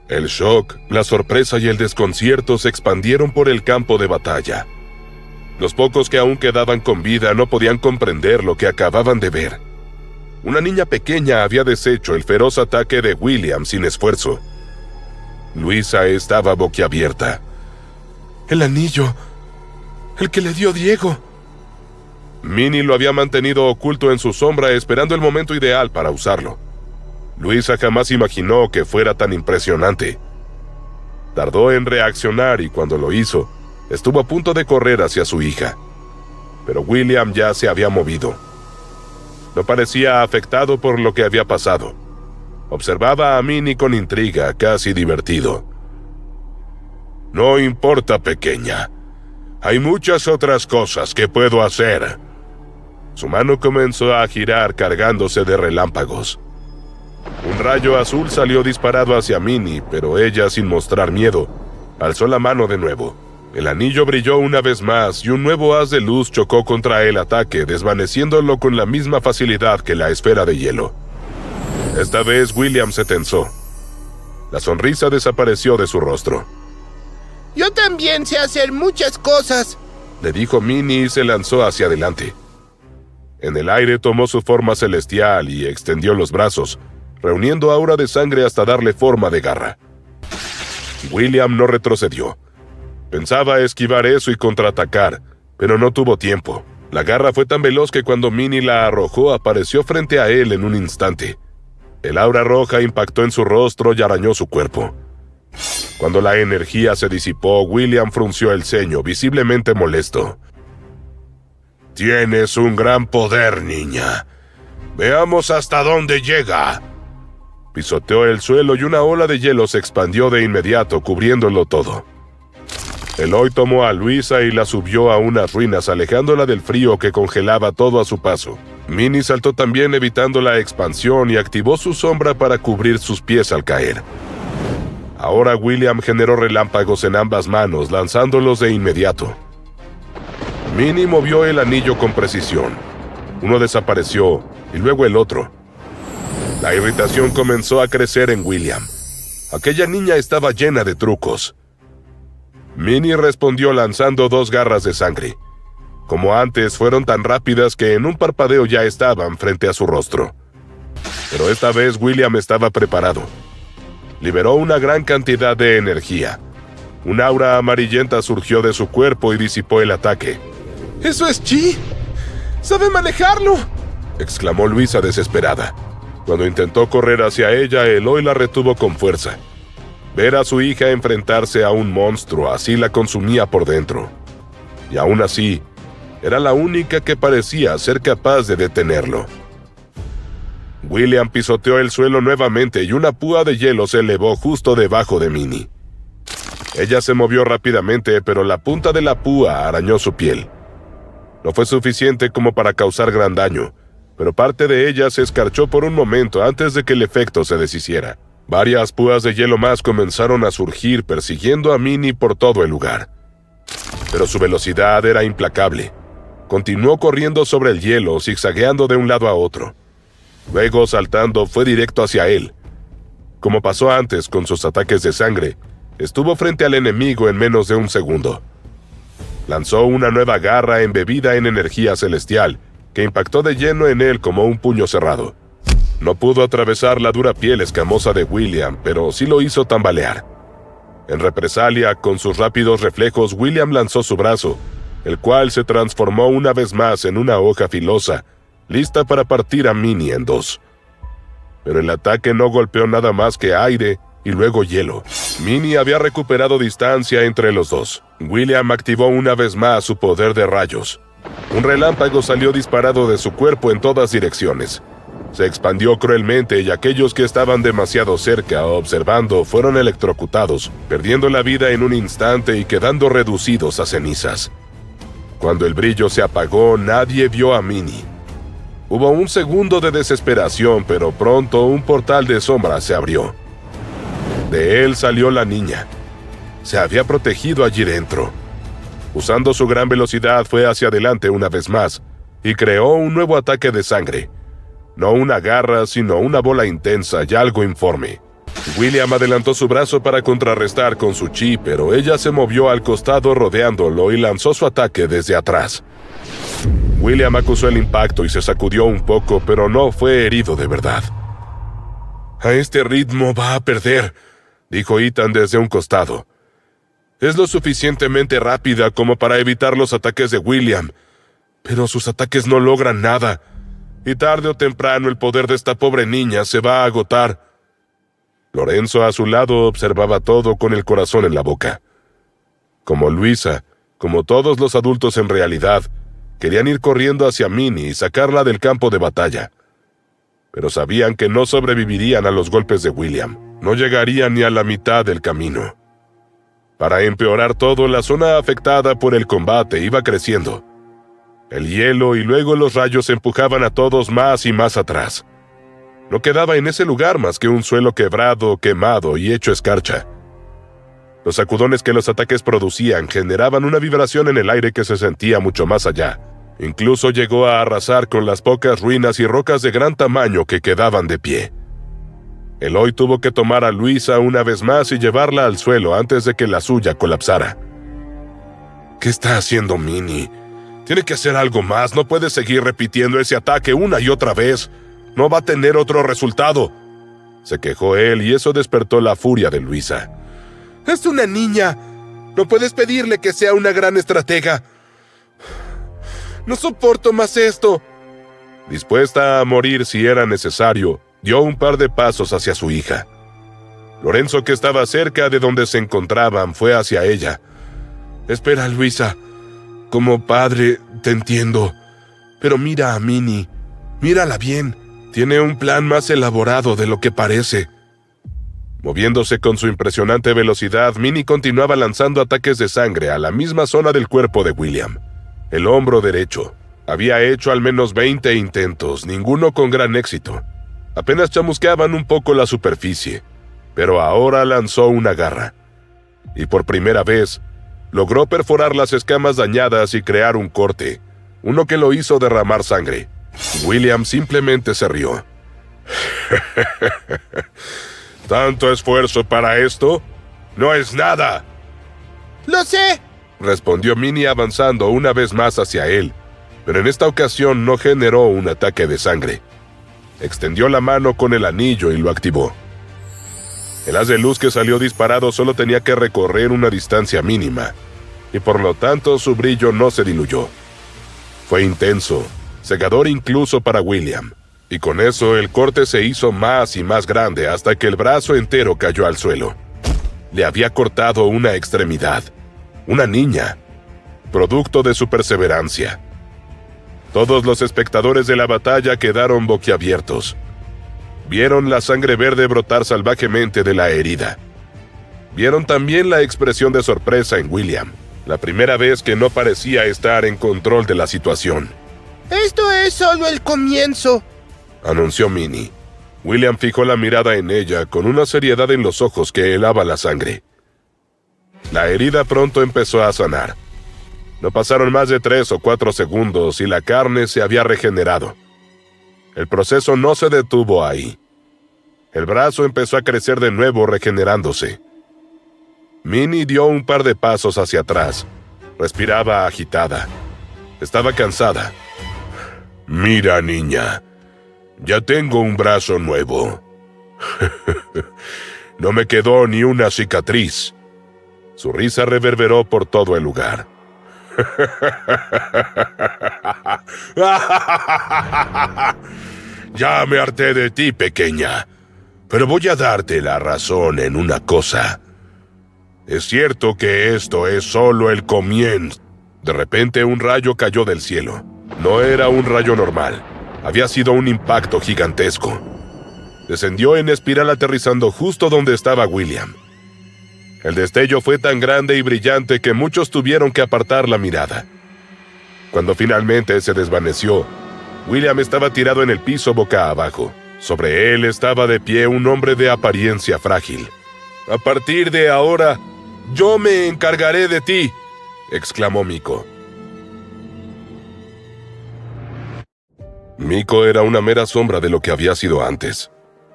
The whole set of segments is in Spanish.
El shock, la sorpresa y el desconcierto se expandieron por el campo de batalla. Los pocos que aún quedaban con vida no podían comprender lo que acababan de ver. Una niña pequeña había deshecho el feroz ataque de William sin esfuerzo. Luisa estaba boquiabierta. El anillo, el que le dio Diego. Minnie lo había mantenido oculto en su sombra esperando el momento ideal para usarlo. Luisa jamás imaginó que fuera tan impresionante. Tardó en reaccionar y cuando lo hizo, estuvo a punto de correr hacia su hija. Pero William ya se había movido. No parecía afectado por lo que había pasado. Observaba a Minnie con intriga, casi divertido. No importa, pequeña. Hay muchas otras cosas que puedo hacer. Su mano comenzó a girar cargándose de relámpagos. Un rayo azul salió disparado hacia Minnie, pero ella, sin mostrar miedo, alzó la mano de nuevo. El anillo brilló una vez más y un nuevo haz de luz chocó contra el ataque, desvaneciéndolo con la misma facilidad que la esfera de hielo. Esta vez William se tensó. La sonrisa desapareció de su rostro. Yo también sé hacer muchas cosas, le dijo Minnie y se lanzó hacia adelante. En el aire tomó su forma celestial y extendió los brazos, reuniendo aura de sangre hasta darle forma de garra. William no retrocedió. Pensaba esquivar eso y contraatacar, pero no tuvo tiempo. La garra fue tan veloz que cuando Minnie la arrojó apareció frente a él en un instante. El aura roja impactó en su rostro y arañó su cuerpo. Cuando la energía se disipó, William frunció el ceño, visiblemente molesto. Tienes un gran poder, niña. Veamos hasta dónde llega. Pisoteó el suelo y una ola de hielo se expandió de inmediato, cubriéndolo todo. Eloy tomó a Luisa y la subió a unas ruinas, alejándola del frío que congelaba todo a su paso. Minnie saltó también evitando la expansión y activó su sombra para cubrir sus pies al caer. Ahora William generó relámpagos en ambas manos, lanzándolos de inmediato. Minnie movió el anillo con precisión. Uno desapareció, y luego el otro. La irritación comenzó a crecer en William. Aquella niña estaba llena de trucos. Minnie respondió lanzando 2 garras de sangre. Como antes, fueron tan rápidas que en un parpadeo ya estaban frente a su rostro. Pero esta vez William estaba preparado. Liberó una gran cantidad de energía. Un aura amarillenta surgió de su cuerpo y disipó el ataque. ¡Eso es Chi! ¡Sabe manejarlo!, exclamó Luisa desesperada. Cuando intentó correr hacia ella, Eloy la retuvo con fuerza. Ver a su hija enfrentarse a un monstruo así la consumía por dentro. Y aún así, era la única que parecía ser capaz de detenerlo. William pisoteó el suelo nuevamente y una púa de hielo se elevó justo debajo de Minnie. Ella se movió rápidamente, pero la punta de la púa arañó su piel. No fue suficiente como para causar gran daño, pero parte de ella se escarchó por un momento antes de que el efecto se deshiciera. Varias púas de hielo más comenzaron a surgir persiguiendo a Minnie por todo el lugar. Pero su velocidad era implacable. Continuó corriendo sobre el hielo, zigzagueando de un lado a otro. Luego, saltando, fue directo hacia él. Como pasó antes con sus ataques de sangre, estuvo frente al enemigo en menos de un segundo. Lanzó una nueva garra embebida en energía celestial, que impactó de lleno en él como un puño cerrado. No pudo atravesar la dura piel escamosa de William, pero sí lo hizo tambalear. En represalia, con sus rápidos reflejos, William lanzó su brazo, el cual se transformó una vez más en una hoja filosa, lista para partir a Minnie en 2. Pero el ataque no golpeó nada más que aire y luego hielo. Minnie había recuperado distancia entre los dos. William activó una vez más su poder de rayos. Un relámpago salió disparado de su cuerpo en todas direcciones. Se expandió cruelmente y aquellos que estaban demasiado cerca observando fueron electrocutados, perdiendo la vida en un instante y quedando reducidos a cenizas. Cuando el brillo se apagó, nadie vio a Minnie. Hubo un segundo de desesperación, pero pronto un portal de sombra se abrió. De él salió la niña. Se había protegido allí dentro. Usando su gran velocidad fue hacia adelante una vez más y creó un nuevo ataque de sangre. No una garra, sino una bola intensa y algo informe. William adelantó su brazo para contrarrestar con su chi, pero ella se movió al costado rodeándolo y lanzó su ataque desde atrás. William acusó el impacto y se sacudió un poco, pero no fue herido de verdad. «A este ritmo va a perder», dijo Ethan desde un costado. «Es lo suficientemente rápida como para evitar los ataques de William, pero sus ataques no logran nada, y tarde o temprano el poder de esta pobre niña se va a agotar». Lorenzo a su lado observaba todo con el corazón en la boca. Como Luisa, como todos los adultos en realidad, querían ir corriendo hacia Minnie y sacarla del campo de batalla. Pero sabían que no sobrevivirían a los golpes de William, no llegarían ni a la mitad del camino. Para empeorar todo, la zona afectada por el combate iba creciendo. El hielo y luego los rayos empujaban a todos más y más atrás. No quedaba en ese lugar más que un suelo quebrado, quemado y hecho escarcha. Los sacudones que los ataques producían generaban una vibración en el aire que se sentía mucho más allá. Incluso llegó a arrasar con las pocas ruinas y rocas de gran tamaño que quedaban de pie. Eloy tuvo que tomar a Luisa una vez más y llevarla al suelo antes de que la suya colapsara. «¿Qué está haciendo Minnie? Tiene que hacer algo más, no puede seguir repitiendo ese ataque una y otra vez. No va a tener otro resultado», se quejó él, y eso despertó la furia de Luisa. «Es una niña. No puedes pedirle que sea una gran estratega. No soporto más esto». Dispuesta a morir si era necesario, dio un par de pasos hacia su hija. Lorenzo, que estaba cerca de donde se encontraban, fue hacia ella. «Espera, Luisa. Como padre, te entiendo. Pero mira a Minnie. Mírala bien. Tiene un plan más elaborado de lo que parece». Moviéndose con su impresionante velocidad, Minnie continuaba lanzando ataques de sangre a la misma zona del cuerpo de William. El hombro derecho. Había hecho al menos 20 intentos, ninguno con gran éxito. Apenas chamusqueaban un poco la superficie, pero ahora lanzó una garra. Y por primera vez, logró perforar las escamas dañadas y crear un corte, uno que lo hizo derramar sangre. William simplemente se rió. «¿Tanto esfuerzo para esto? ¡No es nada!» ¡Lo sé!, respondió Minnie avanzando una vez más hacia él, pero en esta ocasión no generó un ataque de sangre. Extendió la mano con el anillo y lo activó. El haz de luz que salió disparado solo tenía que recorrer una distancia mínima, y por lo tanto su brillo no se diluyó. Fue intenso, cegador incluso para William, y con eso el corte se hizo más y más grande hasta que el brazo entero cayó al suelo. Le había cortado una extremidad, una niña, producto de su perseverancia. Todos los espectadores de la batalla quedaron boquiabiertos. Vieron la sangre verde brotar salvajemente de la herida. Vieron también la expresión de sorpresa en William, la primera vez que no parecía estar en control de la situación. «Esto es solo el comienzo», anunció Minnie. William fijó la mirada en ella con una seriedad en los ojos que helaba la sangre. La herida pronto empezó a sanar. No pasaron más de 3 o 4 segundos y la carne se había regenerado. El proceso no se detuvo ahí. El brazo empezó a crecer de nuevo, regenerándose. Minnie dio un par de pasos hacia atrás. Respiraba agitada. Estaba cansada. «Mira, niña, ya tengo un brazo nuevo. No me quedó ni una cicatriz». Su risa reverberó por todo el lugar. «Ya me harté de ti, pequeña, pero voy a darte la razón en una cosa. Es cierto que esto es solo el comienzo». De repente un rayo cayó del cielo. No era un rayo normal. Había sido un impacto gigantesco. Descendió en espiral aterrizando justo donde estaba William. El destello fue tan grande y brillante que muchos tuvieron que apartar la mirada. Cuando finalmente se desvaneció, William estaba tirado en el piso boca abajo. Sobre él estaba de pie un hombre de apariencia frágil. «A partir de ahora, yo me encargaré de ti», exclamó Miko. Miko era una mera sombra de lo que había sido antes.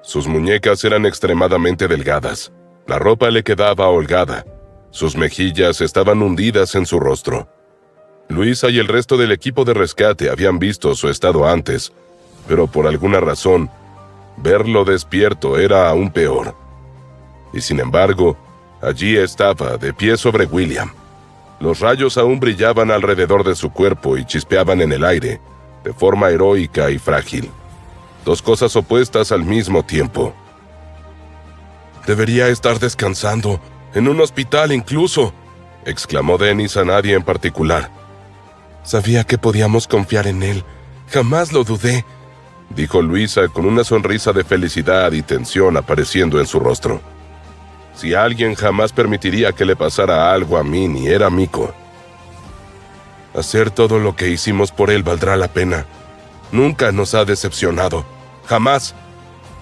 Sus muñecas eran extremadamente delgadas. La ropa le quedaba holgada. Sus mejillas estaban hundidas en su rostro. Luisa y el resto del equipo de rescate habían visto su estado antes, pero por alguna razón, verlo despierto era aún peor. Y sin embargo, allí estaba, de pie sobre William. Los rayos aún brillaban alrededor de su cuerpo y chispeaban en el aire, de forma heroica y frágil. Dos cosas opuestas al mismo tiempo. «Debería estar descansando, en un hospital incluso», exclamó Dennis a nadie en particular. «Sabía que podíamos confiar en él. Jamás lo dudé», dijo Luisa con una sonrisa de felicidad y tensión apareciendo en su rostro. Si alguien jamás permitiría que le pasara algo a Minnie, era Miko. «Hacer todo lo que hicimos por él valdrá la pena. Nunca nos ha decepcionado. Jamás»,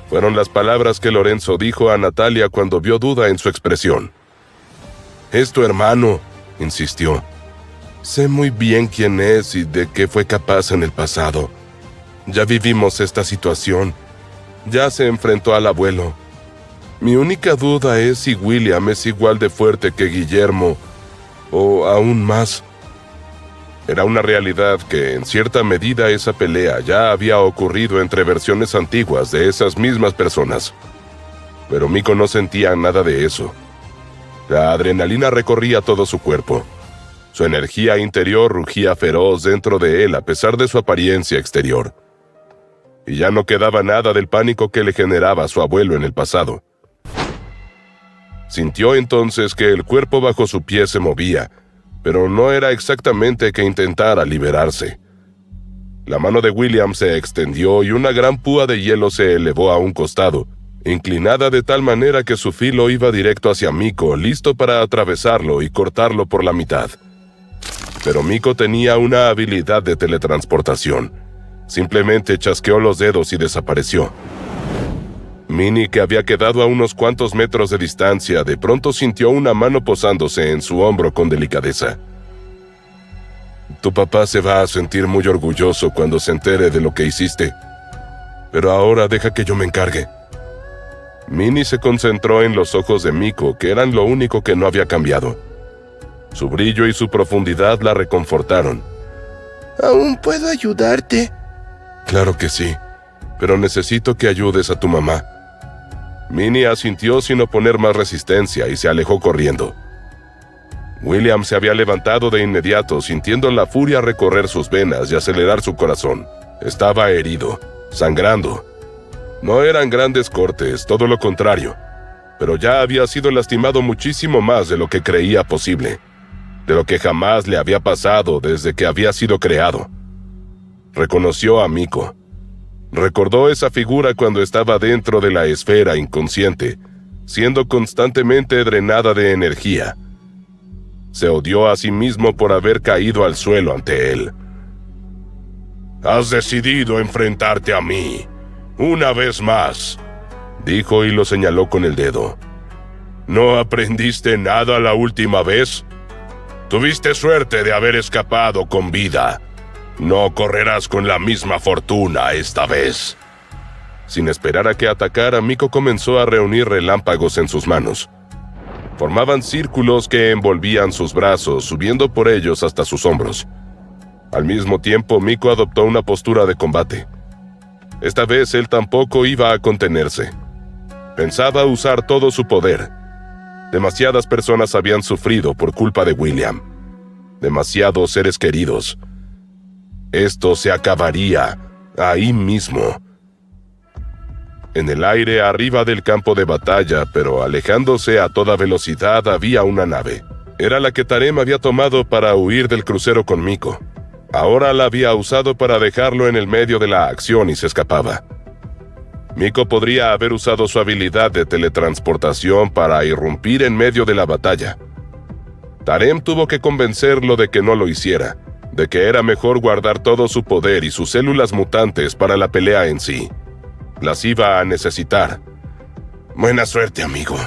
fueron las palabras que Lorenzo dijo a Natalia cuando vio duda en su expresión. «Es tu hermano», insistió. «Sé muy bien quién es y de qué fue capaz en el pasado. Ya vivimos esta situación. Ya se enfrentó al abuelo. Mi única duda es si William es igual de fuerte que Guillermo, o aún más». Era una realidad que, en cierta medida, esa pelea ya había ocurrido entre versiones antiguas de esas mismas personas. Pero Miko no sentía nada de eso. La adrenalina recorría todo su cuerpo. Su energía interior rugía feroz dentro de él a pesar de su apariencia exterior. Y ya no quedaba nada del pánico que le generaba su abuelo en el pasado. Sintió entonces que el cuerpo bajo su pie se movía, pero no era exactamente que intentara liberarse. La mano de William se extendió y una gran púa de hielo se elevó a un costado, inclinada de tal manera que su filo iba directo hacia Miko, listo para atravesarlo y cortarlo por la mitad. Pero Miko tenía una habilidad de teletransportación. Simplemente chasqueó los dedos y desapareció. Minnie, que había quedado a unos cuantos metros de distancia, de pronto sintió una mano posándose en su hombro con delicadeza. «Tu papá se va a sentir muy orgulloso cuando se entere de lo que hiciste. Pero ahora deja que yo me encargue». Minnie se concentró en los ojos de Miko, que eran lo único que no había cambiado. Su brillo y su profundidad la reconfortaron. «¿Aún puedo ayudarte?» «Claro que sí, pero necesito que ayudes a tu mamá». Minnie asintió sin oponer más resistencia y se alejó corriendo. William se había levantado de inmediato, sintiendo la furia recorrer sus venas y acelerar su corazón. Estaba herido, sangrando. No eran grandes cortes, todo lo contrario, pero ya había sido lastimado muchísimo más de lo que creía posible, de lo que jamás le había pasado desde que había sido creado. Reconoció a Miko. Recordó esa figura cuando estaba dentro de la esfera inconsciente, siendo constantemente drenada de energía. Se odió a sí mismo por haber caído al suelo ante él. «Has decidido enfrentarte a mí, una vez más», dijo y lo señaló con el dedo. «¿No aprendiste nada la última vez? Tuviste suerte de haber escapado con vida. No correrás con la misma fortuna esta vez». Sin esperar a que atacara, Miko comenzó a reunir relámpagos en sus manos. Formaban círculos que envolvían sus brazos, subiendo por ellos hasta sus hombros. Al mismo tiempo, Miko adoptó una postura de combate. Esta vez él tampoco iba a contenerse. Pensaba usar todo su poder. Demasiadas personas habían sufrido por culpa de William. Demasiados seres queridos. Esto se acabaría ahí mismo. En el aire arriba del campo de batalla, pero alejándose a toda velocidad, había una nave. Era la que Tarem había tomado para huir del crucero con Miko. Ahora la había usado para dejarlo en el medio de la acción y se escapaba. Miko podría haber usado su habilidad de teletransportación para irrumpir en medio de la batalla. Tarem tuvo que convencerlo de que no lo hiciera, de que era mejor guardar todo su poder y sus células mutantes para la pelea en sí. Las iba a necesitar. «Buena suerte, amigo.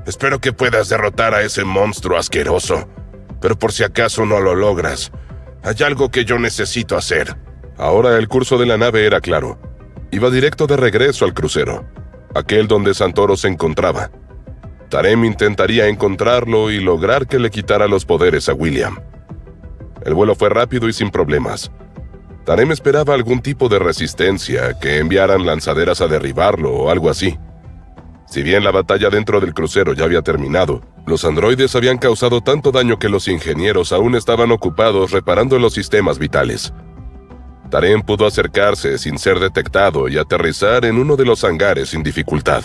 Espero que puedas derrotar a ese monstruo asqueroso. Pero por si acaso no lo logras, hay algo que yo necesito hacer». Ahora el curso de la nave era claro. Iba directo de regreso al crucero. aquel donde Santoro se encontraba. Tarem intentaría encontrarlo y lograr que le quitara los poderes a William. El vuelo fue rápido y sin problemas. Tarem esperaba algún tipo de resistencia, que enviaran lanzaderas a derribarlo o algo así. Si bien la batalla dentro del crucero ya había terminado, los androides habían causado tanto daño que los ingenieros aún estaban ocupados reparando los sistemas vitales. Tarem pudo acercarse sin ser detectado y aterrizar en uno de los hangares sin dificultad.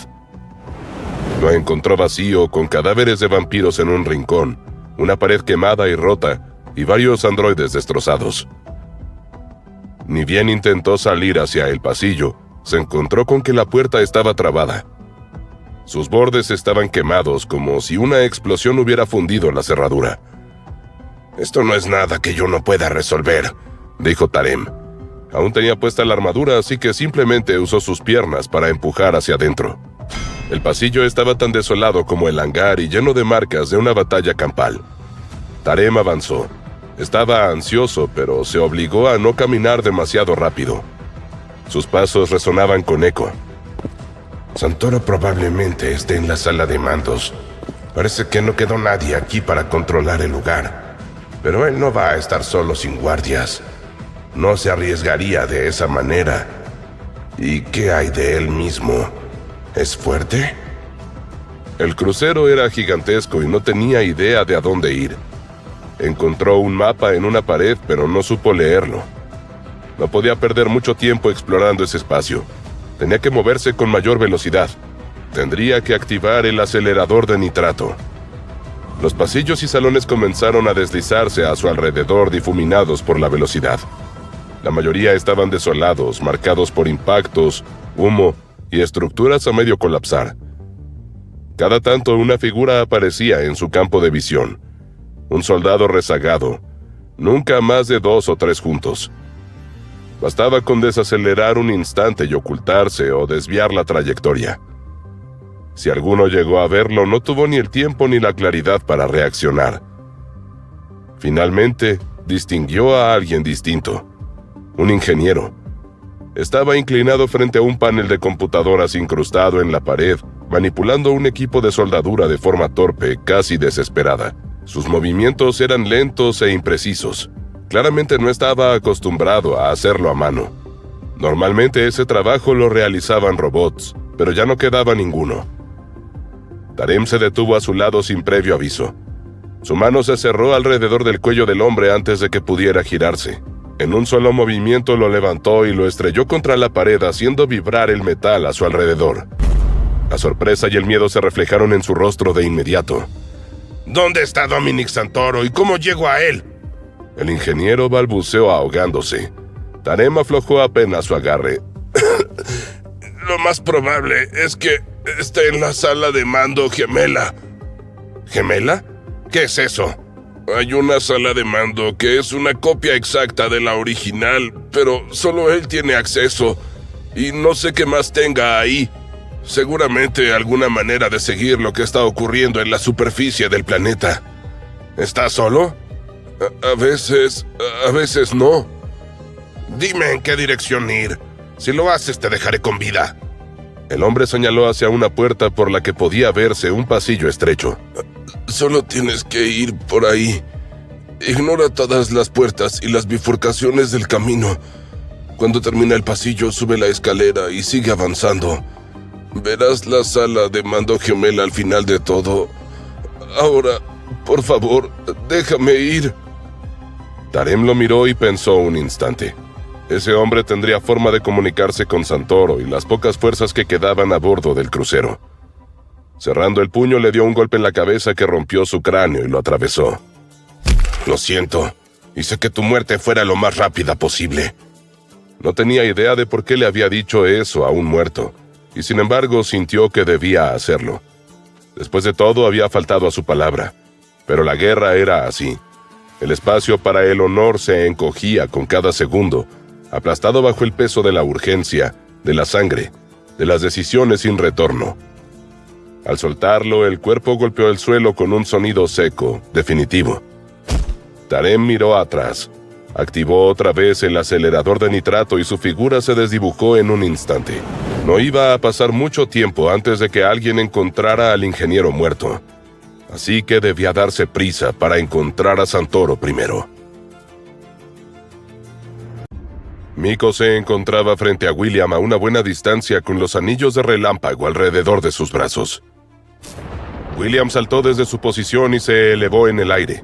Lo encontró vacío, con cadáveres de vampiros en un rincón, una pared quemada y rota, y varios androides destrozados. Ni bien intentó salir hacia el pasillo, se encontró con que la puerta estaba trabada. Sus bordes estaban quemados, como si una explosión hubiera fundido la cerradura. «Esto no es nada que yo no pueda resolver», dijo Tarem. Aún tenía puesta la armadura, así que simplemente usó sus piernas para empujar hacia adentro. El pasillo estaba tan desolado como el hangar y lleno de marcas de una batalla campal. Tarem avanzó. Estaba ansioso, pero se obligó a no caminar demasiado rápido. Sus pasos resonaban con eco. Santoro probablemente esté en la sala de mandos. Parece que no quedó nadie aquí para controlar el lugar. Pero él no va a estar solo sin guardias. No se arriesgaría de esa manera. ¿Y qué hay de él mismo? ¿Es fuerte? El crucero era gigantesco y no tenía idea de a dónde ir. Encontró un mapa en una pared, pero no supo leerlo. No podía perder mucho tiempo explorando ese espacio. Tenía que moverse con mayor velocidad. Tendría que activar el acelerador de nitrato. Los pasillos y salones comenzaron a deslizarse a su alrededor, difuminados por la velocidad. La mayoría estaban desolados, marcados por impactos, humo y estructuras a medio colapsar. Cada tanto una figura aparecía en su campo de visión. Un soldado rezagado, nunca más de 2 o 3 juntos. Bastaba con desacelerar un instante y ocultarse o desviar la trayectoria. Si alguno llegó a verlo, no tuvo ni el tiempo ni la claridad para reaccionar. Finalmente, distinguió a alguien distinto. Un ingeniero. Estaba inclinado frente a un panel de computadoras incrustado en la pared, manipulando un equipo de soldadura de forma torpe, casi desesperada. Sus movimientos eran lentos e imprecisos. Claramente no estaba acostumbrado a hacerlo a mano. Normalmente ese trabajo lo realizaban robots, pero ya no quedaba ninguno. Tarem se detuvo a su lado sin previo aviso. Su mano se cerró alrededor del cuello del hombre antes de que pudiera girarse. En un solo movimiento lo levantó y lo estrelló contra la pared, haciendo vibrar el metal a su alrededor. La sorpresa y el miedo se reflejaron en su rostro de inmediato. ¿Dónde está Dominic Santoro y cómo llego a él? El ingeniero balbuceó ahogándose. Tarem aflojó apenas su agarre. Lo más probable es que esté en la sala de mando gemela. ¿Gemela? ¿Qué es eso? Hay una sala de mando que es una copia exacta de la original, pero solo él tiene acceso, y no sé qué más tenga ahí. Seguramente alguna manera de seguir lo que está ocurriendo en la superficie del planeta. ¿Estás solo? A veces no. Dime en qué dirección ir. Si lo haces, te dejaré con vida. El hombre señaló hacia una puerta por la que podía verse un pasillo estrecho. Solo tienes que ir por ahí. Ignora todas las puertas y las bifurcaciones del camino. Cuando termina el pasillo, sube la escalera y sigue avanzando. Verás la sala de mando gemela al final de todo. Ahora, por favor, déjame ir. Tarem lo miró y pensó un instante. Ese hombre tendría forma de comunicarse con Santoro y las pocas fuerzas que quedaban a bordo del crucero. Cerrando el puño, le dio un golpe en la cabeza que rompió su cráneo y lo atravesó. Lo siento. Hice que tu muerte fuera lo más rápida posible. No tenía idea de por qué le había dicho eso a un muerto, y sin embargo sintió que debía hacerlo. Después de todo, había faltado a su palabra. Pero la guerra era así. El espacio para el honor se encogía con cada segundo, aplastado bajo el peso de la urgencia, de la sangre, de las decisiones sin retorno. Al soltarlo, el cuerpo golpeó el suelo con un sonido seco, definitivo. Tarem miró atrás, activó otra vez el acelerador de nitrato y su figura se desdibujó en un instante. No iba a pasar mucho tiempo antes de que alguien encontrara al ingeniero muerto, así que debía darse prisa para encontrar a Santoro primero. Miko se encontraba frente a William a una buena distancia con los anillos de relámpago alrededor de sus brazos. William saltó desde su posición y se elevó en el aire.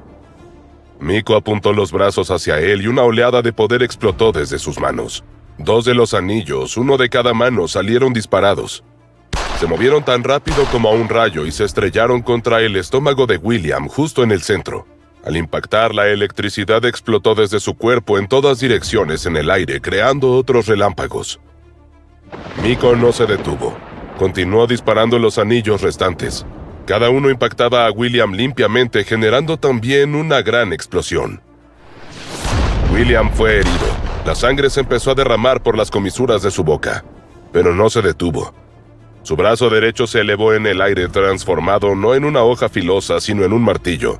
Miko apuntó los brazos hacia él y una oleada de poder explotó desde sus manos. 2 de los anillos, uno de cada mano, salieron disparados. Se movieron tan rápido como un rayo y se estrellaron contra el estómago de William justo en el centro. Al impactar, la electricidad explotó desde su cuerpo en todas direcciones en el aire, creando otros relámpagos. Miko no se detuvo. Continuó disparando los anillos restantes. Cada uno impactaba a William limpiamente, generando también una gran explosión. William fue herido. La sangre se empezó a derramar por las comisuras de su boca, pero no se detuvo. Su brazo derecho se elevó en el aire, transformado no en una hoja filosa, sino en un martillo.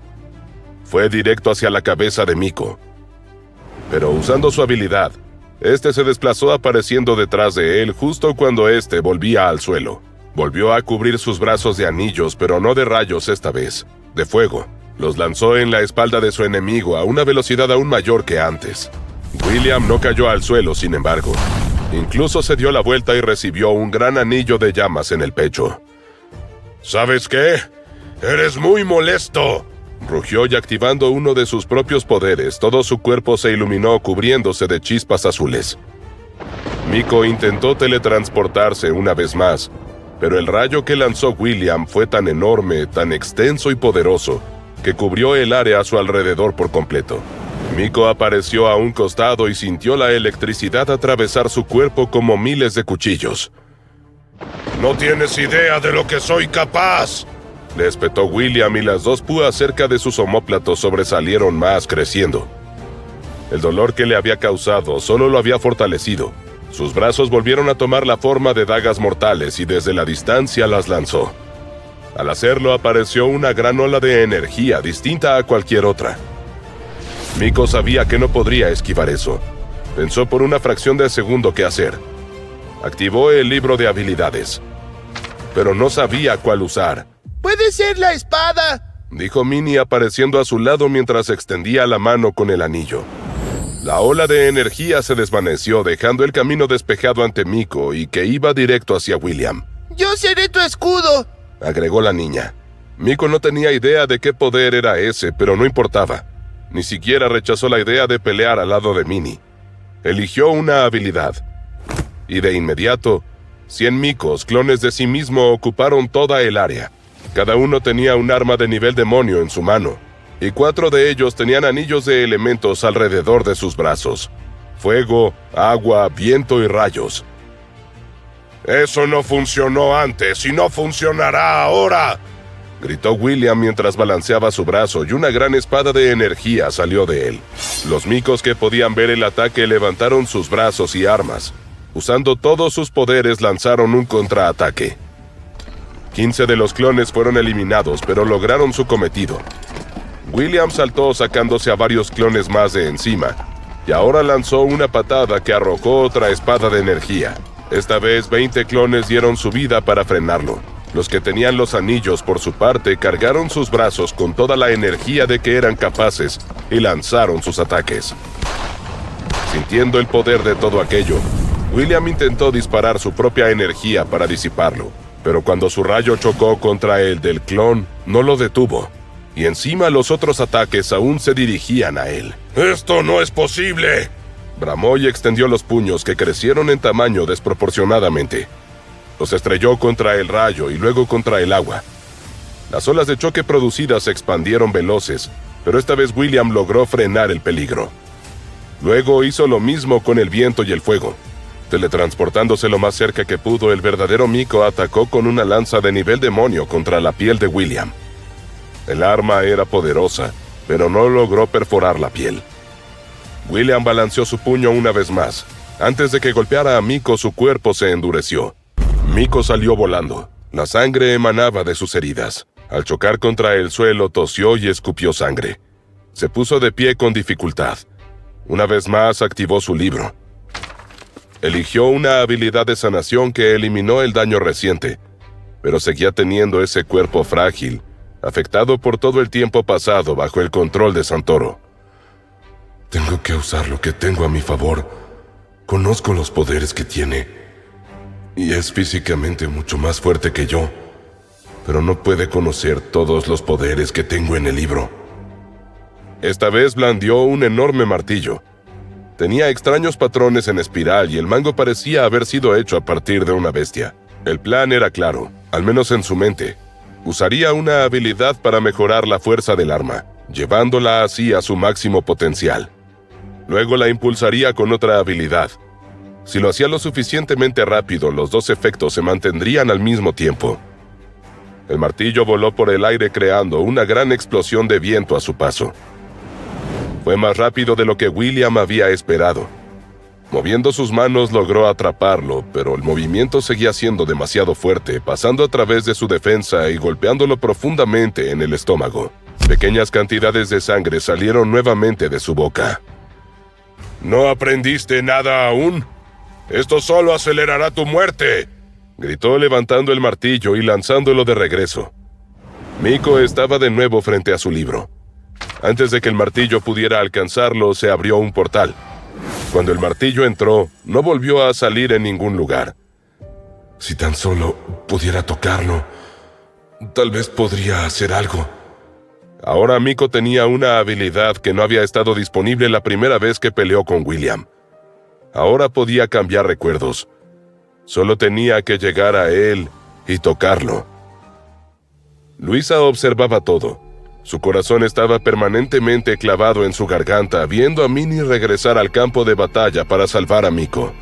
Fue directo hacia la cabeza de Miko. Pero usando su habilidad, este se desplazó apareciendo detrás de él justo cuando este volvía al suelo. Volvió a cubrir sus brazos de anillos, pero no de rayos esta vez, de fuego. Los lanzó en la espalda de su enemigo a una velocidad aún mayor que antes. William no cayó al suelo, sin embargo. Incluso se dio la vuelta y recibió un gran anillo de llamas en el pecho. ¿Sabes qué? ¡Eres muy molesto! Rugió y activando uno de sus propios poderes, todo su cuerpo se iluminó cubriéndose de chispas azules. Miko intentó teletransportarse una vez más, pero el rayo que lanzó William fue tan enorme, tan extenso y poderoso, que cubrió el área a su alrededor por completo. Miko apareció a un costado y sintió la electricidad atravesar su cuerpo como miles de cuchillos. ¡No tienes idea de lo que soy capaz!, le espetó William, y las 2 púas cerca de sus omóplatos sobresalieron más, creciendo. El dolor que le había causado solo lo había fortalecido. Sus brazos volvieron a tomar la forma de dagas mortales y desde la distancia las lanzó. Al hacerlo apareció una gran ola de energía distinta a cualquier otra. Miko sabía que no podría esquivar eso. Pensó por una fracción de segundo qué hacer. Activó el libro de habilidades, pero no sabía cuál usar. ¡Puede ser la espada!, dijo Minnie apareciendo a su lado mientras extendía la mano con el anillo. La ola de energía se desvaneció, dejando el camino despejado ante Miko y que iba directo hacia William. ¡Yo seré tu escudo!, agregó la niña. Miko no tenía idea de qué poder era ese, pero no importaba. Ni siquiera rechazó la idea de pelear al lado de Minnie. Eligió una habilidad. Y de inmediato, 100 Mikos, clones de sí mismo, ocuparon toda el área. Cada uno tenía un arma de nivel demonio en su mano, y 4 de ellos tenían anillos de elementos alrededor de sus brazos. Fuego, agua, viento y rayos. ¡Eso no funcionó antes y no funcionará ahora!, gritó William mientras balanceaba su brazo y una gran espada de energía salió de él. Los Mikos que podían ver el ataque levantaron sus brazos y armas. Usando todos sus poderes lanzaron un contraataque. 15 de los clones fueron eliminados, pero lograron su cometido. William saltó sacándose a varios clones más de encima, y ahora lanzó una patada que arrojó otra espada de energía. Esta vez 20 clones dieron su vida para frenarlo. Los que tenían los anillos por su parte cargaron sus brazos con toda la energía de que eran capaces y lanzaron sus ataques. Sintiendo el poder de todo aquello, William intentó disparar su propia energía para disiparlo, pero cuando su rayo chocó contra el del clon, no lo detuvo, y encima los otros ataques aún se dirigían a él. ¡Esto no es posible!, bramó y extendió los puños que crecieron en tamaño desproporcionadamente. Los estrelló contra el rayo y luego contra el agua. Las olas de choque producidas se expandieron veloces, pero esta vez William logró frenar el peligro. Luego hizo lo mismo con el viento y el fuego. Teletransportándose lo más cerca que pudo, el verdadero Miko atacó con una lanza de nivel demonio contra la piel de William. El arma era poderosa, pero no logró perforar la piel. William balanceó su puño una vez más. Antes de que golpeara a Miko, su cuerpo se endureció. Miko salió volando. La sangre emanaba de sus heridas. Al chocar contra el suelo, tosió y escupió sangre. Se puso de pie con dificultad. Una vez más activó su libro. Eligió una habilidad de sanación que eliminó el daño reciente, pero seguía teniendo ese cuerpo frágil, afectado por todo el tiempo pasado bajo el control de Santoro. Tengo que usar lo que tengo a mi favor. Conozco los poderes que tiene, y es físicamente mucho más fuerte que yo, pero no puede conocer todos los poderes que tengo en el libro. Esta vez blandió un enorme martillo. Tenía extraños patrones en espiral y el mango parecía haber sido hecho a partir de una bestia. El plan era claro, al menos en su mente. Usaría una habilidad para mejorar la fuerza del arma, llevándola así a su máximo potencial. Luego la impulsaría con otra habilidad. Si lo hacía lo suficientemente rápido, los dos efectos se mantendrían al mismo tiempo. El martillo voló por el aire creando una gran explosión de viento a su paso. Fue más rápido de lo que William había esperado. Moviendo sus manos logró atraparlo, pero el movimiento seguía siendo demasiado fuerte, pasando a través de su defensa y golpeándolo profundamente en el estómago. Pequeñas cantidades de sangre salieron nuevamente de su boca. ¿No aprendiste nada aún? ¡Esto solo acelerará tu muerte!, gritó levantando el martillo y lanzándolo de regreso. Miko estaba de nuevo frente a su libro. Antes de que el martillo pudiera alcanzarlo, se abrió un portal. Cuando el martillo entró, no volvió a salir en ningún lugar. Si tan solo pudiera tocarlo, tal vez podría hacer algo. Ahora Miko tenía una habilidad que no había estado disponible la primera vez que peleó con William. Ahora podía cambiar recuerdos. Solo tenía que llegar a él y tocarlo. Luisa observaba todo. Su corazón estaba permanentemente clavado en su garganta, viendo a Minnie regresar al campo de batalla para salvar a Miko.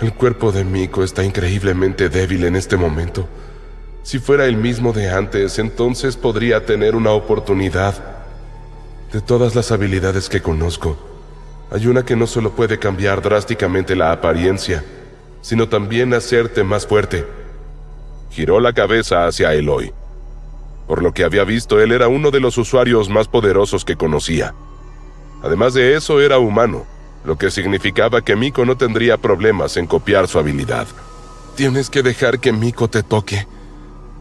El cuerpo de Miko está increíblemente débil en este momento. Si fuera el mismo de antes, entonces podría tener una oportunidad. De todas las habilidades que conozco, hay una que no solo puede cambiar drásticamente la apariencia, sino también hacerte más fuerte. Giró la cabeza hacia Eloy. Por lo que había visto, él era uno de los usuarios más poderosos que conocía. Además de eso, era humano, lo que significaba que Miko no tendría problemas en copiar su habilidad. Tienes que dejar que Miko te toque.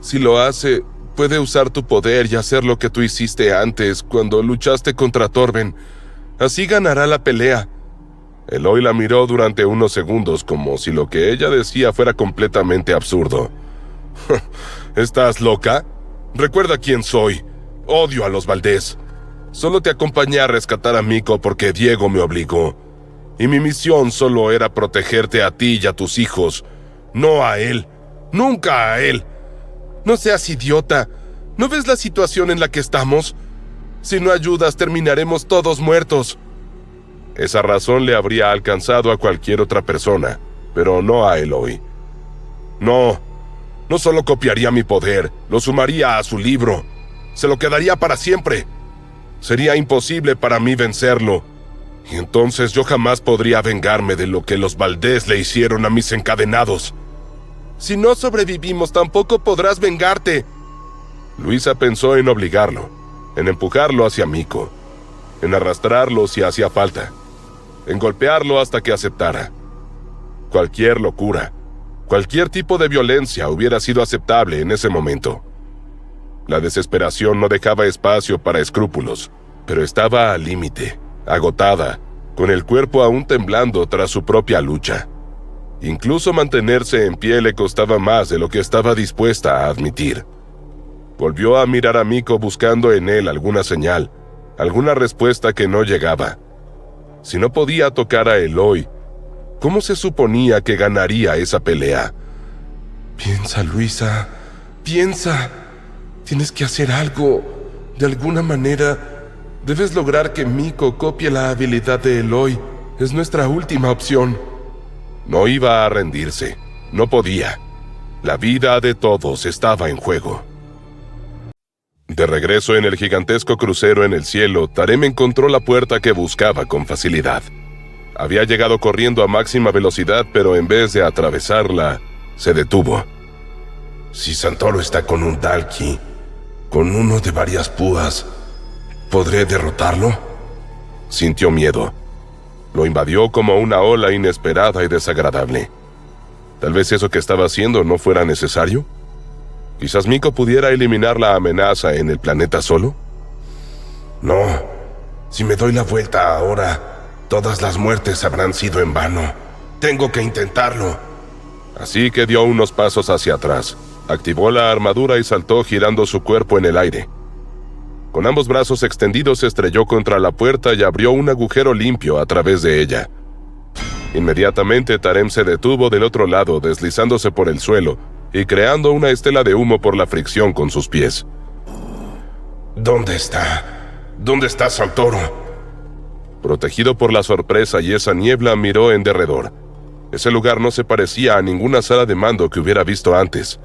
Si lo hace, puede usar tu poder y hacer lo que tú hiciste antes, cuando luchaste contra Torben. Así ganará la pelea. Eloy la miró durante unos segundos como si lo que ella decía fuera completamente absurdo. ¿Estás loca? Recuerda quién soy. Odio a los Valdés. Solo te acompañé a rescatar a Miko porque Diego me obligó. Y mi misión solo era protegerte a ti y a tus hijos. No a él. Nunca a él. No seas idiota. ¿No ves la situación en la que estamos? Si no ayudas, terminaremos todos muertos. Esa razón le habría alcanzado a cualquier otra persona, pero no a Eloy. No solo copiaría mi poder, lo sumaría a su libro. Se lo quedaría para siempre. Sería imposible para mí vencerlo. Y entonces yo jamás podría vengarme de lo que los Valdés le hicieron a mis encadenados. Si no sobrevivimos, tampoco podrás vengarte. Luisa pensó en obligarlo, en empujarlo hacia Miko, en arrastrarlo si hacía falta, en golpearlo hasta que aceptara. Cualquier locura, cualquier tipo de violencia hubiera sido aceptable en ese momento. La desesperación no dejaba espacio para escrúpulos, pero estaba al límite, agotada, con el cuerpo aún temblando tras su propia lucha. Incluso mantenerse en pie le costaba más de lo que estaba dispuesta a admitir. Volvió a mirar a Miko buscando en él alguna señal, alguna respuesta que no llegaba. Si no podía tocar a Eloy, ¿cómo se suponía que ganaría esa pelea? Piensa, Luisa, piensa. Tienes que hacer algo. De alguna manera, debes lograr que Miko copie la habilidad de Eloy. Es nuestra última opción. No iba a rendirse. No podía. La vida de todos estaba en juego. De regreso en el gigantesco crucero en el cielo, Tarem encontró la puerta que buscaba con facilidad. Había llegado corriendo a máxima velocidad, pero en vez de atravesarla, se detuvo. Si Santoro está con un Dalki, con uno de varias púas, ¿podré derrotarlo? Sintió miedo. Lo invadió como una ola inesperada y desagradable. Tal vez eso que estaba haciendo no fuera necesario. Quizás Miko pudiera eliminar la amenaza en el planeta solo. No, si me doy la vuelta ahora, todas las muertes habrán sido en vano. Tengo que intentarlo. Así que dio unos pasos hacia atrás, activó la armadura y saltó girando su cuerpo en el aire. Con ambos brazos extendidos se estrelló contra la puerta y abrió un agujero limpio a través de ella. Inmediatamente Tarem se detuvo del otro lado, deslizándose por el suelo y creando una estela de humo por la fricción con sus pies. ¿Dónde está? ¿Dónde está Santoro? Protegido por la sorpresa y esa niebla, miró en derredor. Ese lugar no se parecía a ninguna sala de mando que hubiera visto antes.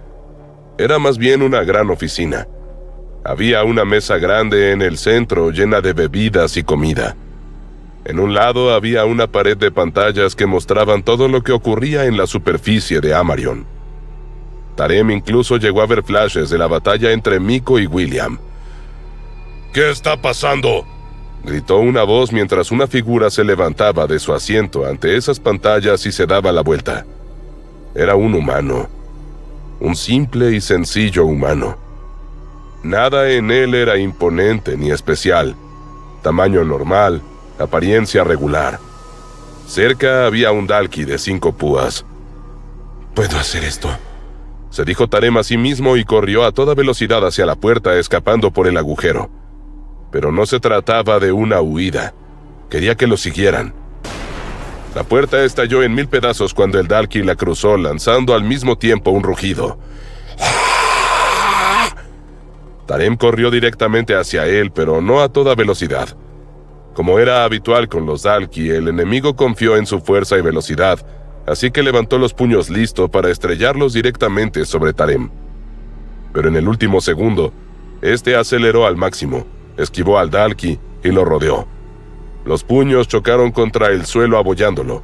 Era más bien una gran oficina. Había una mesa grande en el centro llena de bebidas y comida. En un lado había una pared de pantallas que mostraban todo lo que ocurría en la superficie de Amarion. Tarem incluso llegó a ver flashes de la batalla entre Miko y William. ¿Qué está pasando?, gritó una voz mientras una figura se levantaba de su asiento ante esas pantallas y se daba la vuelta. Era un humano. Un simple y sencillo humano. Nada en él era imponente ni especial. Tamaño normal, apariencia regular. Cerca había un Dalki de 5 púas. «Puedo hacer esto», se dijo Tarem a sí mismo y corrió a toda velocidad hacia la puerta, escapando por el agujero. Pero no se trataba de una huida. Quería que lo siguieran. La puerta estalló en 1000 pedazos cuando el Dalki la cruzó, lanzando al mismo tiempo un rugido. Tarem corrió directamente hacia él, pero no a toda velocidad. Como era habitual con los Dalki, el enemigo confió en su fuerza y velocidad, así que levantó los puños listo para estrellarlos directamente sobre Tarem. Pero en el último segundo, este aceleró al máximo, esquivó al Dalki y lo rodeó. Los puños chocaron contra el suelo abollándolo.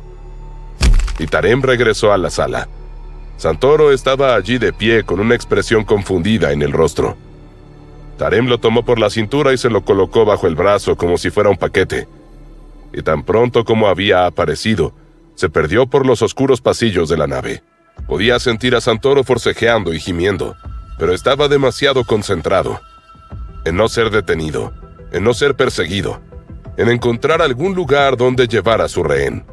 Y Tarem regresó a la sala. Santoro estaba allí de pie con una expresión confundida en el rostro. Tarem lo tomó por la cintura y se lo colocó bajo el brazo como si fuera un paquete. Y tan pronto como había aparecido, se perdió por los oscuros pasillos de la nave. Podía sentir a Santoro forcejeando y gimiendo, pero estaba demasiado concentrado en no ser detenido, en no ser perseguido, en encontrar algún lugar donde llevar a su rehén.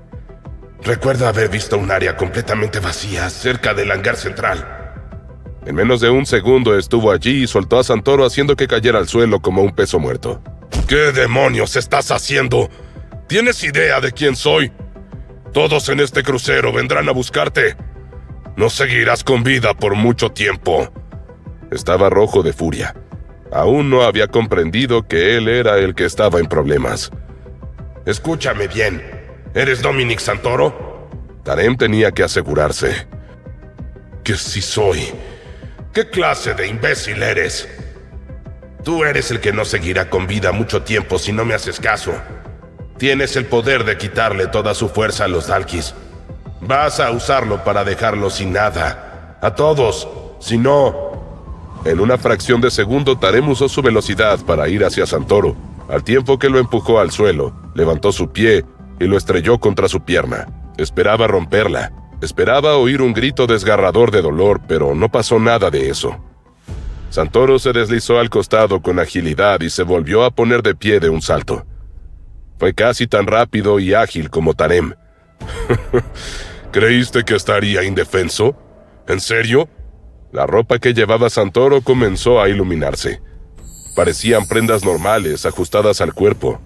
Recuerdo haber visto un área completamente vacía cerca del hangar central. En menos de un segundo estuvo allí y soltó a Santoro haciendo que cayera al suelo como un peso muerto. ¿Qué demonios estás haciendo? ¿Tienes idea de quién soy? Todos en este crucero vendrán a buscarte. No seguirás con vida por mucho tiempo. Estaba rojo de furia. Aún no había comprendido que él era el que estaba en problemas. Escúchame bien. ¿Eres Dominic Santoro? Tarem tenía que asegurarse. Que sí soy. ¿Qué clase de imbécil eres? Tú eres el que no seguirá con vida mucho tiempo si no me haces caso. Tienes el poder de quitarle toda su fuerza a los Dalkis. Vas a usarlo para dejarlos sin nada. A todos. Si no... En una fracción de segundo, Tarem usó su velocidad para ir hacia Santoro, al tiempo que lo empujó al suelo, levantó su pie y lo estrelló contra su pierna. Esperaba romperla. Esperaba oír un grito desgarrador de dolor, pero no pasó nada de eso. Santoro se deslizó al costado con agilidad y se volvió a poner de pie de un salto. Fue casi tan rápido y ágil como Tarem. ¿Creíste que estaría indefenso? ¿En serio? La ropa que llevaba Santoro comenzó a iluminarse. Parecían prendas normales, ajustadas al cuerpo,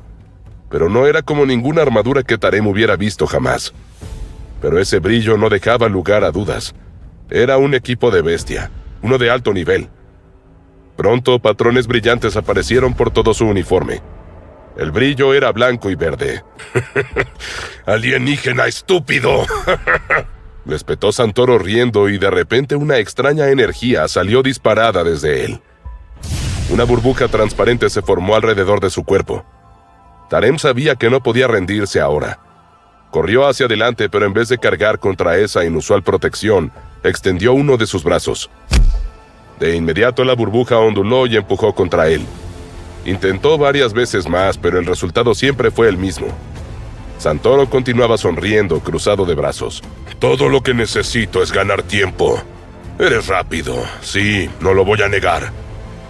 pero no era como ninguna armadura que Tarem hubiera visto jamás. Pero ese brillo no dejaba lugar a dudas. Era un equipo de bestia, uno de alto nivel. Pronto, patrones brillantes aparecieron por todo su uniforme. El brillo era blanco y verde. ¡Alienígena estúpido! Respetó Santoro riendo y de repente una extraña energía salió disparada desde él. Una burbuja transparente se formó alrededor de su cuerpo. Tarem sabía que no podía rendirse ahora. Corrió hacia adelante, pero en vez de cargar contra esa inusual protección, extendió uno de sus brazos. De inmediato la burbuja onduló y empujó contra él. Intentó varias veces más, pero el resultado siempre fue el mismo. Santoro continuaba sonriendo, cruzado de brazos. Todo lo que necesito es ganar tiempo. Eres rápido, sí, no lo voy a negar.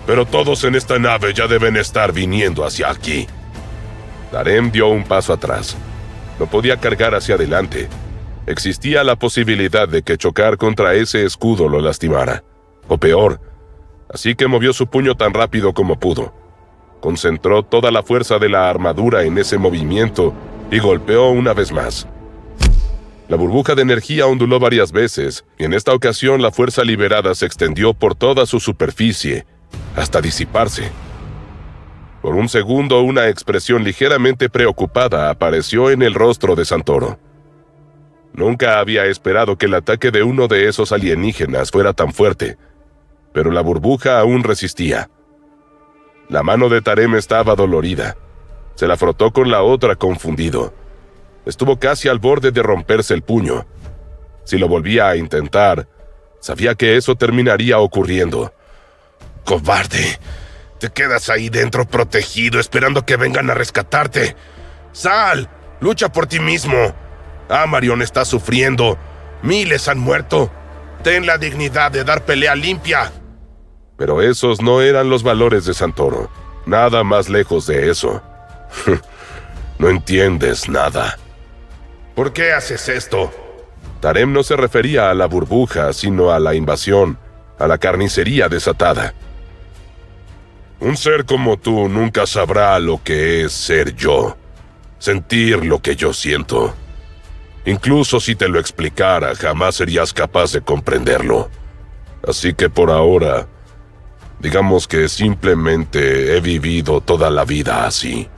Pero todos en esta nave ya deben estar viniendo hacia aquí. Tarem dio un paso atrás. No podía cargar hacia adelante. Existía la posibilidad de que chocar contra ese escudo lo lastimara. O peor. Así que movió su puño tan rápido como pudo. Concentró toda la fuerza de la armadura en ese movimiento y golpeó una vez más. La burbuja de energía onduló varias veces, y en esta ocasión la fuerza liberada se extendió por toda su superficie, hasta disiparse. Por un segundo, una expresión ligeramente preocupada apareció en el rostro de Santoro. Nunca había esperado que el ataque de uno de esos alienígenas fuera tan fuerte, pero la burbuja aún resistía. La mano de Tarem estaba dolorida. Se la frotó con la otra confundido. Estuvo casi al borde de romperse el puño. Si lo volvía a intentar, sabía que eso terminaría ocurriendo. ¡Cobarde! Te quedas ahí dentro protegido esperando que vengan a rescatarte. ¡Sal! ¡Lucha por ti mismo! Amarion está sufriendo. Miles han muerto. Ten la dignidad de dar pelea limpia. Pero esos no eran los valores de Santoro. Nada más lejos de eso. No entiendes nada. ¿Por qué haces esto? Tarem no se refería a la burbuja, sino a la invasión, a la carnicería desatada. Un ser como tú nunca sabrá lo que es ser yo. Sentir lo que yo siento. Incluso si te lo explicara, jamás serías capaz de comprenderlo. Así que por ahora, digamos que simplemente he vivido toda la vida así,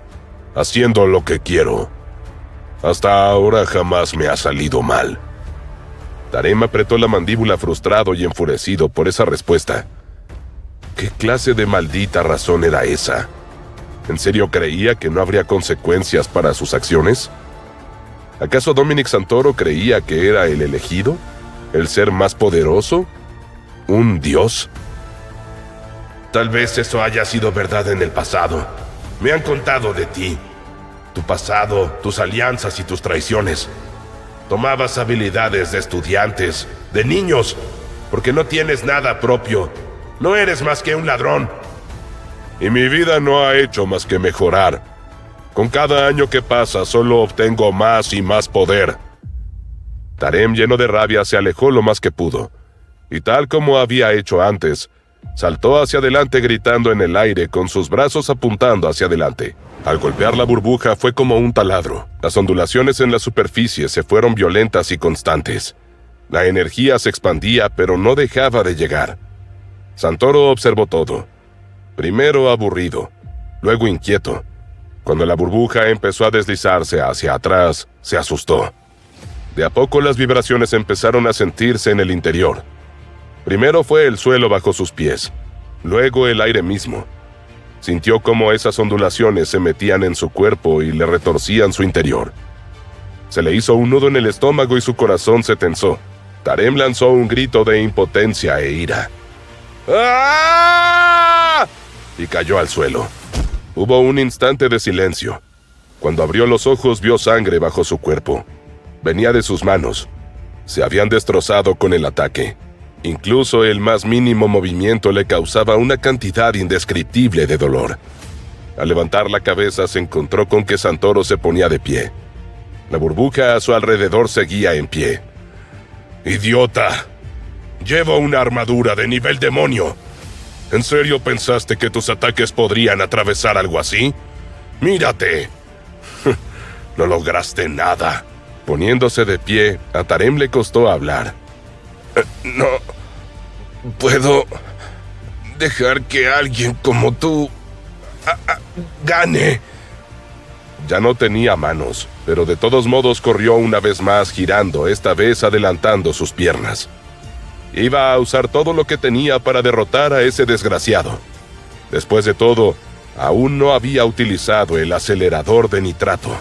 haciendo lo que quiero. Hasta ahora jamás me ha salido mal. Tarem apretó la mandíbula frustrado y enfurecido por esa respuesta. ¿Qué clase de maldita razón era esa? ¿En serio creía que no habría consecuencias para sus acciones? ¿Acaso Dominic Santoro creía que era el elegido? ¿El ser más poderoso? ¿Un dios? Tal vez eso haya sido verdad en el pasado. Me han contado de ti. Tu pasado, tus alianzas y tus traiciones. Tomabas habilidades de estudiantes, de niños, porque no tienes nada propio. No eres más que un ladrón. Y mi vida no ha hecho más que mejorar. Con cada año que pasa solo obtengo más y más poder. Tarem, lleno de rabia, se alejó lo más que pudo. Y tal como había hecho antes, saltó hacia adelante gritando en el aire con sus brazos apuntando hacia adelante. Al golpear la burbuja fue como un taladro. Las ondulaciones en la superficie se fueron violentas y constantes. La energía se expandía, pero no dejaba de llegar. Santoro observó todo. Primero aburrido, luego inquieto. Cuando la burbuja empezó a deslizarse hacia atrás, se asustó. De a poco las vibraciones empezaron a sentirse en el interior. Primero fue el suelo bajo sus pies, luego el aire mismo. Sintió cómo esas ondulaciones se metían en su cuerpo y le retorcían su interior. Se le hizo un nudo en el estómago y su corazón se tensó. Tarem lanzó un grito de impotencia e ira. ¡Ah! Y cayó al suelo. Hubo un instante de silencio. Cuando abrió los ojos vio sangre bajo su cuerpo. Venía de sus manos. Se habían destrozado con el ataque. Incluso el más mínimo movimiento le causaba una cantidad indescriptible de dolor. Al levantar la cabeza se encontró con que Santoro se ponía de pie. La burbuja a su alrededor seguía en pie. ¡Idiota! Llevo una armadura de nivel demonio. ¿En serio pensaste que tus ataques podrían atravesar algo así? ¡Mírate! No lograste nada. Poniéndose de pie, a Tarem le costó hablar. No puedo dejar que alguien como tú gane. Ya no tenía manos, pero de todos modos corrió una vez más girando, esta vez adelantando sus piernas. Iba a usar todo lo que tenía para derrotar a ese desgraciado. Después de todo, aún no había utilizado el acelerador de nitrato.